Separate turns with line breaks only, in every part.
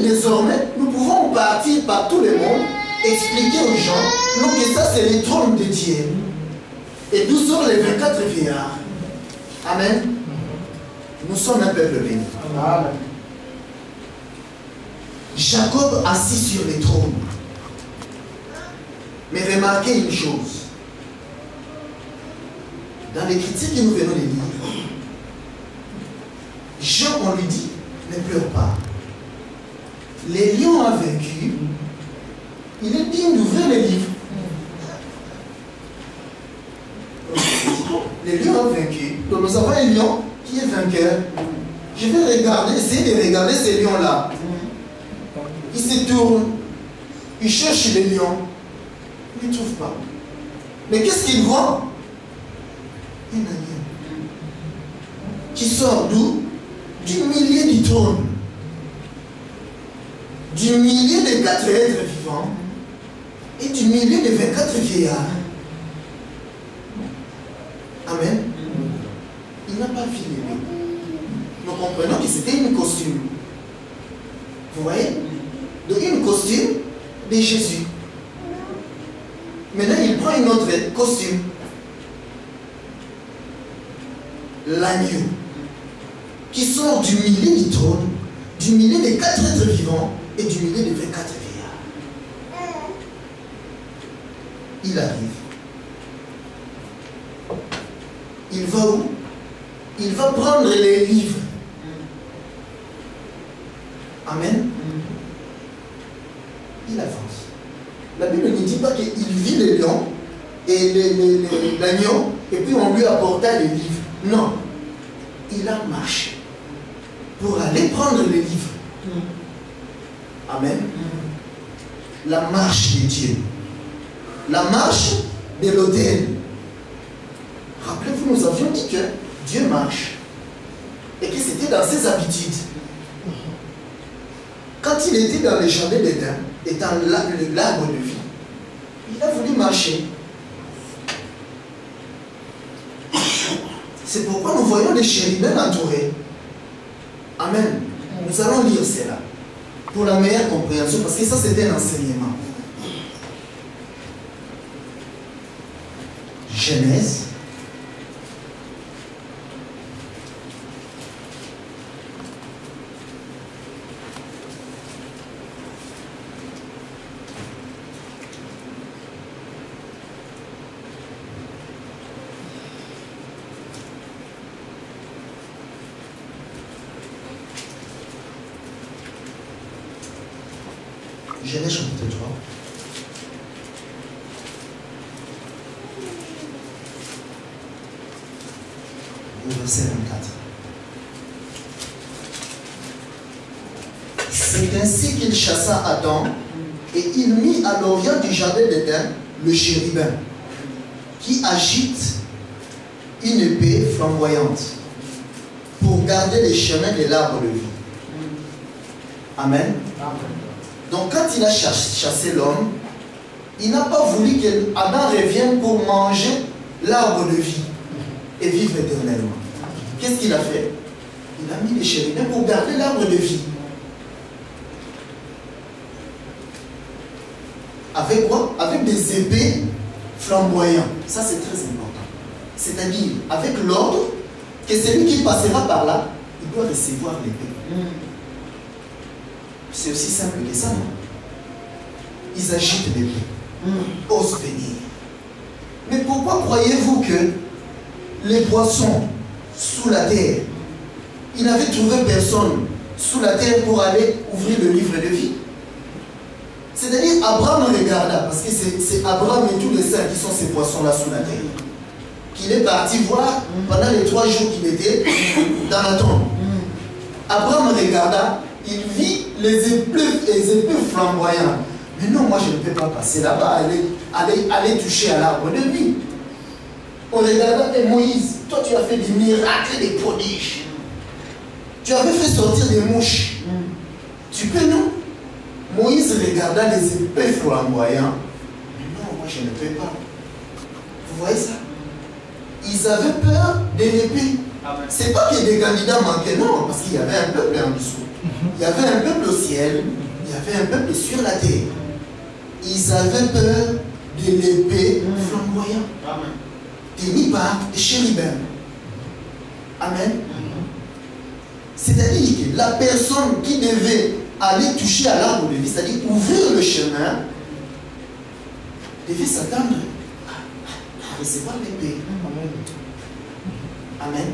que désormais, nous pouvons partir par tout le monde, expliquer aux gens, non, que ça c'est le trône de Dieu. Et d'où sont les 24 vieillards. Amen. Nous sommes un peuple béni. Amen. Jacob assis sur le trône. Mais remarquez une chose. Dans l'écriture que nous venons de lire, Jean, on lui dit, ne pleure pas. Les lions ont vaincu. Il est digne d'ouvrir les livres. Les lions ont vaincu. Donc nous avons un lion qui est vainqueur. Je vais regarder, essayer de regarder ces lions-là. Il se tourne. Il cherche les lions. Il ne trouve pas. Mais qu'est-ce qu'il voit? Un agneau. Qui sort d'où? Du milieu du trône. Du milieu des 4 êtres vivants. Et du milieu des 24 vieillards. Amen. Il n'a pas filé. Nous comprenons que c'était une costume. Vous voyez? Donc une costume de Jésus. Maintenant il prend une autre costume. L'agneau. Qui sort du milieu du trône, du milieu des 4 êtres vivants et du milieu des 24 vieillards. Il arrive. Il va où? Il va prendre les livres. Amen. Il avance. La Bible ne dit pas qu'il vit les lions et l'agneau et puis on lui apporta les livres. Non. Il a marché pour aller prendre les livres. Amen. La marche de Dieu. La marche de l'autel. Rappelez-vous, nous avions dit que Dieu marche et que c'était dans ses habitudes. Quand il était dans le jardin d'Éden, étant l'arbre de vie, il a voulu marcher. C'est pourquoi nous voyons les chérubins entourés. Amen. Nous allons lire cela pour la meilleure compréhension, parce que ça c'était un enseignement. Genèse. Genèse chapitre 3. Verset 24. C'est ainsi qu'il chassa Adam et il mit à l'orient du jardin d'Éden le chérubin qui agite une épée flamboyante pour garder les chemins de l'arbre de vie. Amen. Donc quand il a chassé l'homme, il n'a pas voulu qu'Adam revienne pour manger l'arbre de vie et vivre éternellement. Qu'est-ce qu'il a fait? Il a mis les chérubins pour garder l'arbre de vie. Avec quoi? Avec des épées flamboyantes. Ça c'est très important. C'est-à-dire avec l'ordre que celui qui passera par là, il doit recevoir l'épée. C'est aussi simple que ça, non? Ils agitent l'épée. Osent venir. Mais pourquoi croyez-vous que les poissons sous la terre, il n'avait trouvé personne sous la terre pour aller ouvrir le livre de vie? C'est-à-dire, Abraham regarda, parce que c'est Abraham et tous les saints qui sont ces poissons-là sous la terre, qu'il est parti voir pendant les 3 jours qu'il était dans la tombe. Abraham regarda, il vit les épées flamboyantes. Mais non, moi je ne peux pas passer là-bas, aller toucher à l'arbre de vie. On regarda, et Moïse, toi tu as fait des miracles, des prodiges. Tu avais fait sortir des mouches. Tu peux, non? Moïse regarda les épées flamboyantes. Mais non, moi je ne peux pas. Vous voyez ça? Ils avaient peur de l'épée. C'est pas que des candidats manquaient, non, parce qu'il y avait un peuple en dessous. Il y avait un peuple au ciel, il y avait un peuple sur la terre. Ils avaient peur de l'épée flamboyante tenue par des chérubins. Amen. C'est-à-dire que la personne qui devait aller toucher à l'arbre de vie, c'est-à-dire ouvrir le chemin, devait s'attendre à recevoir l'épée. Amen.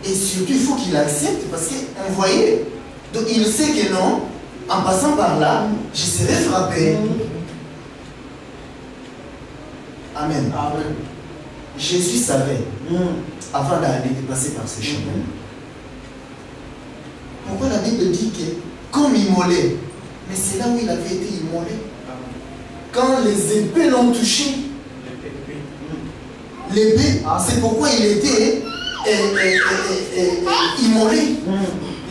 Et surtout, il faut qu'il accepte parce qu'on voyait. Donc il sait que non, en passant par là, je serai frappé. Amen. Amen. Jésus savait, avant d'aller passer par ce chemin. Pourquoi la Bible dit que, comme immolé, mais c'est là où il avait été immolé. Quand les épées l'ont touché, l'épée, c'est pourquoi il était immolé.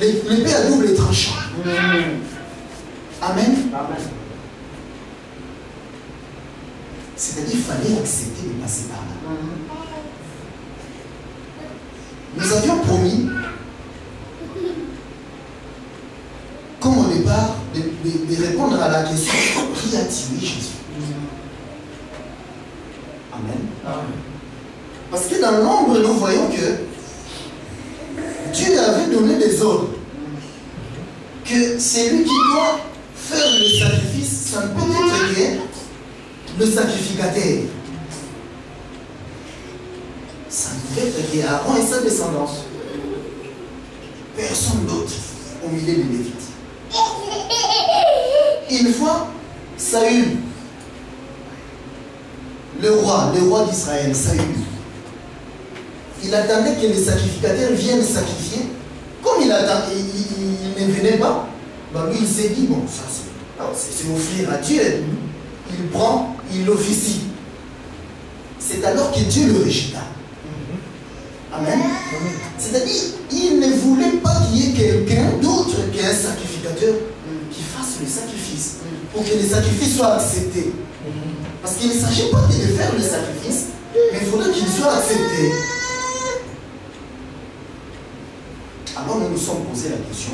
L'épée à double tranchant. Amen. C'est-à-dire qu'il fallait accepter de passer par là. Nous avions promis, comme au départ, de répondre à la question qui a tué Jésus. Amen. Parce que dans l'ombre, nous voyons que Dieu avait donné des ordres. Que celui qui doit faire le sacrifice, ça ne peut être que le sacrificateur. Ça ne peut être qu'Aaron et sa descendance. Personne d'autre au milieu des Lévites. Une fois, Saül, le roi d'Israël, Saül, il attendait que les sacrificateurs viennent sacrifier. Comme il ne venait pas, ben lui il s'est dit, bon, ça c'est offrir à Dieu. Il prend, il officie. C'est alors que Dieu le rejeta. Amen. C'est-à-dire, il ne voulait pas qu'il y ait quelqu'un d'autre qu'un sacrificateur qui fasse le sacrifice, pour que le sacrifice soit accepté. Parce qu'il ne s'agit pas que de faire le sacrifice, mais il faudrait qu'il soit accepté. Alors nous nous sommes posé la question.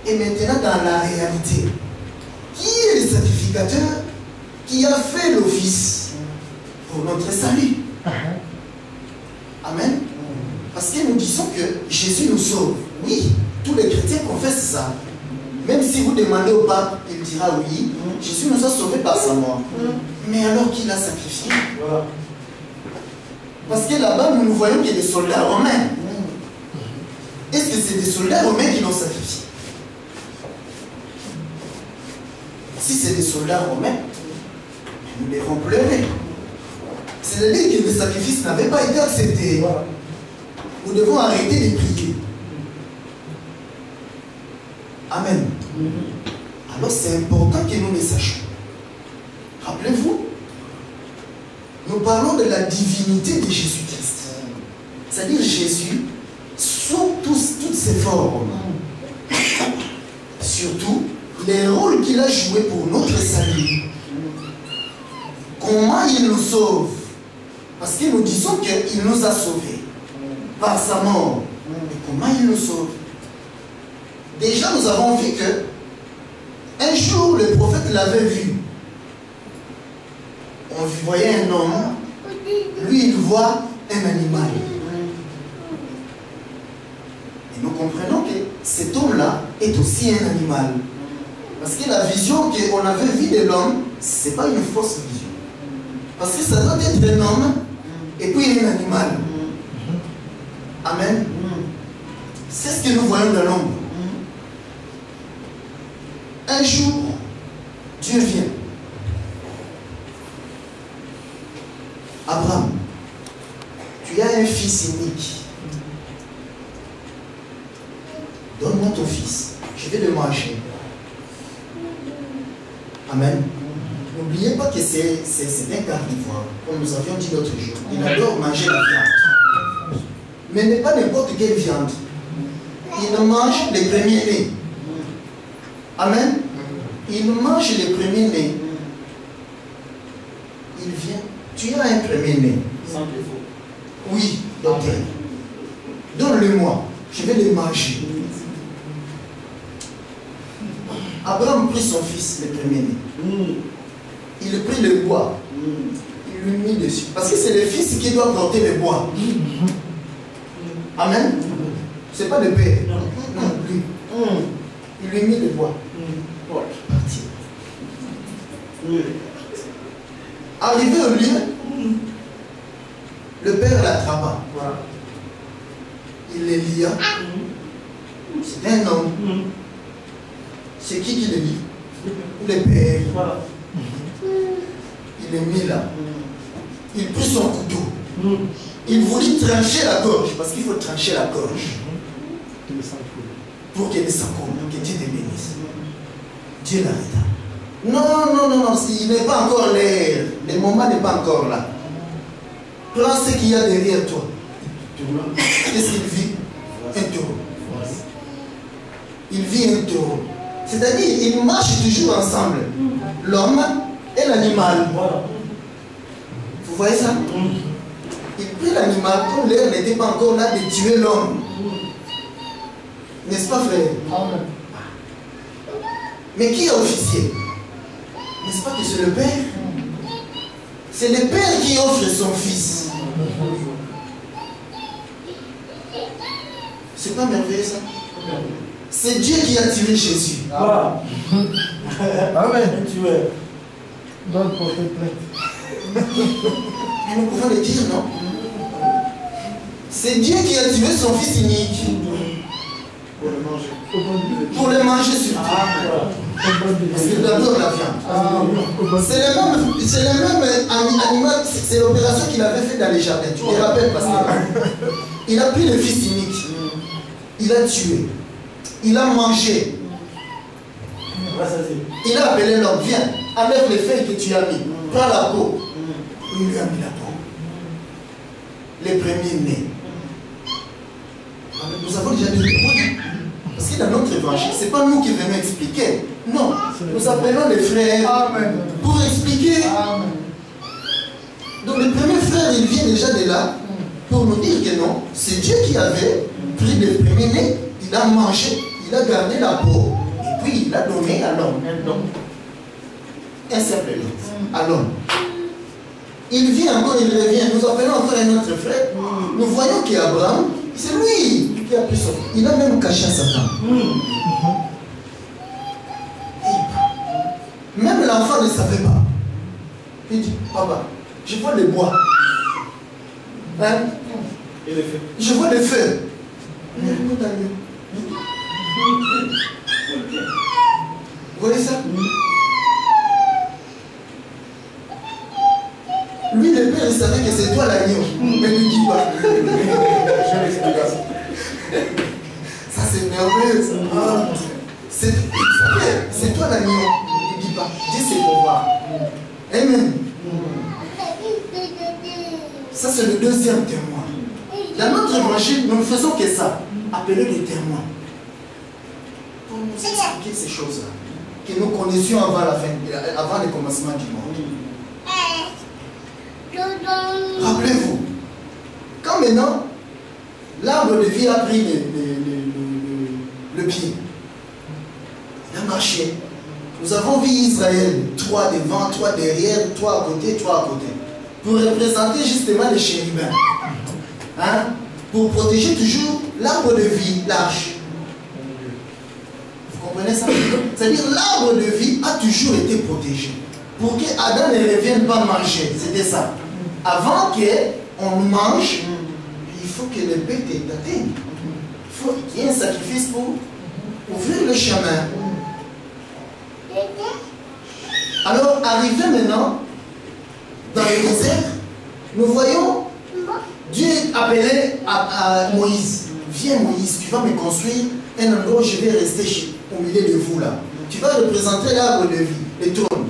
Et maintenant, dans la réalité, qui est le sacrificateur qui a fait l'office pour notre salut? Amen. Parce que nous disons que Jésus nous sauve. Oui, tous les chrétiens confessent ça. Même si vous demandez au pape, il dira oui, Jésus nous a sauvés par sa mort. Mais alors qui l'a sacrifié? Parce que là-bas, nous voyons qu'il y a des soldats romains. Est-ce que c'est des soldats romains qui l'ont sacrifié? Si c'est des soldats romains, nous devons pleurer. C'est-à-dire que le sacrifice n'avait pas été accepté. Nous devons arrêter de prier. Amen. Alors c'est important que nous le sachions. Rappelez-vous, nous parlons de la divinité de Jésus-Christ. C'est-à-dire Jésus, sous toutes ses formes, surtout les rôles qu'il a joués pour notre salut. Comment il nous sauve? Parce que nous disons qu'il nous a sauvés par sa mort. Et comment il nous sauve? Déjà, nous avons vu que un jour, le prophète l'avait vu. On voyait un homme, lui, il voit un animal. Et nous comprenons que cet homme-là est aussi un animal. Parce que la vision qu'on avait vue de l'homme, ce n'est pas une fausse vision. Parce que ça doit être un homme et puis un animal. Amen. C'est ce que nous voyons dans l'ombre. Un jour, Dieu vient. Abraham, tu as un fils unique. Donne-moi ton fils. Je vais le manger. Amen. N'oubliez pas que c'est un carnivore, comme nous avions dit l'autre jour. Il adore manger la viande. Mais pas n'importe quelle viande. Il mange les premiers-nés. Amen. Il mange les premiers-nés. Il vient. Tu as un premier-né.
Sans défaut.
Oui, docteur. Donne-le-moi. Je vais les manger. Abraham prit son fils, le premier-né. Il prit le bois. Il lui mit dessus. Parce que c'est le fils qui doit porter le bois. Amen. Ce n'est pas le père. Non, lui. Il lui mit le bois. Voilà. Arrivé au lieu, le père l'attrapa. Il les lia. C'est un homme. C'est qui le lit? Le père. Il est mis là. Il prit son couteau. Il voulut trancher la gorge. Parce qu'il faut trancher la gorge. Pour que le sang coule. Que Dieu te bénisse. Dieu l'arrêta. Non, il n'est pas encore l'air. Le moment n'est pas encore là. Prends ce qu'il y a derrière toi. Qu'est-ce qu'il vit? Un taureau. Il vit un taureau. C'est-à-dire, ils marchent toujours ensemble. L'homme et l'animal. Vous voyez ça? Il prit l'animal, comme l'air n'était pas encore là, de tuer l'homme. N'est-ce pas, frère? Mais qui est officier? N'est-ce pas que c'est le père? C'est le père qui offre son fils. C'est pas merveilleux ça? C'est Dieu qui a tiré Jésus.
Amen. Tu es. Donc porter plainte.
Nous pouvons le dire, non? C'est Dieu qui a tué son fils unique.
Pour le manger.
Pour le manger surtout. Parce que d'abord la viande. C'est le même animal, c'est l'opération qu'il avait fait dans les jardins. Tu te rappelles parce qu'il a pris le fils unique. Il a tué. Il a mangé. Il a appelé l'homme, viens, enlève les feuilles que tu as mis. Prends la peau. Il lui a mis la peau. Les premiers-nés. Nous avons déjà des témoins. Parce que dans notre évangile, ce n'est pas nous qui venons expliquer. Non, nous appelons les frères.
Amen.
Pour expliquer.
Amen.
Donc le premier frère, il vient déjà de là pour nous dire que non, c'est Dieu qui avait pris les premiers-nés, il a mangé, il a gardé la peau, et puis il a donné à l'homme. Un simple lot à l'homme. Il vient encore, il revient. Nous appelons encore un autre frère. Nous voyons qu'Abraham, c'est lui qui a pris son. Il a même caché à sa femme. Même l'enfant ne savait pas. Il dit, papa, je vois le bois. Hein?
Et les feux.
Je vois le feu. Vous voyez ça? Lui, le père, il savait que c'est toi l'agneau. Mais ne dis pas.
J'ai l'explication.
Ça, c'est merveilleux. C'est toi l'agneau. Ne dis pas. Dis c'est pour voir. Amen. Ça, c'est le deuxième témoin. Dans notre évangile, nous ne faisons que ça. Appeler les témoins. Pour nous expliquer ces choses-là. Que nous connaissions avant la fin, avant le commencement du monde. Rappelez-vous, quand maintenant l'arbre de vie a pris le pied, il a marché. Nous avons vu Israël, trois devant, trois derrière, trois à côté, trois à côté, pour représenter justement les chérubins, hein? Pour protéger toujours l'arbre de vie, l'arche. Vous comprenez ça? C'est-à-dire l'arbre de vie a toujours été protégé. Pour que Adam ne revienne pas manger, c'était ça. Avant qu'on mange, il faut que le bête t'atteigne. Il faut qu'il y ait un sacrifice pour ouvrir le chemin. Alors, arrivé maintenant dans le désert, nous voyons Dieu appeler à Moïse. Viens Moïse, tu vas me construire un endroit où je vais rester au milieu de vous là. Tu vas représenter l'arbre de vie, le trône.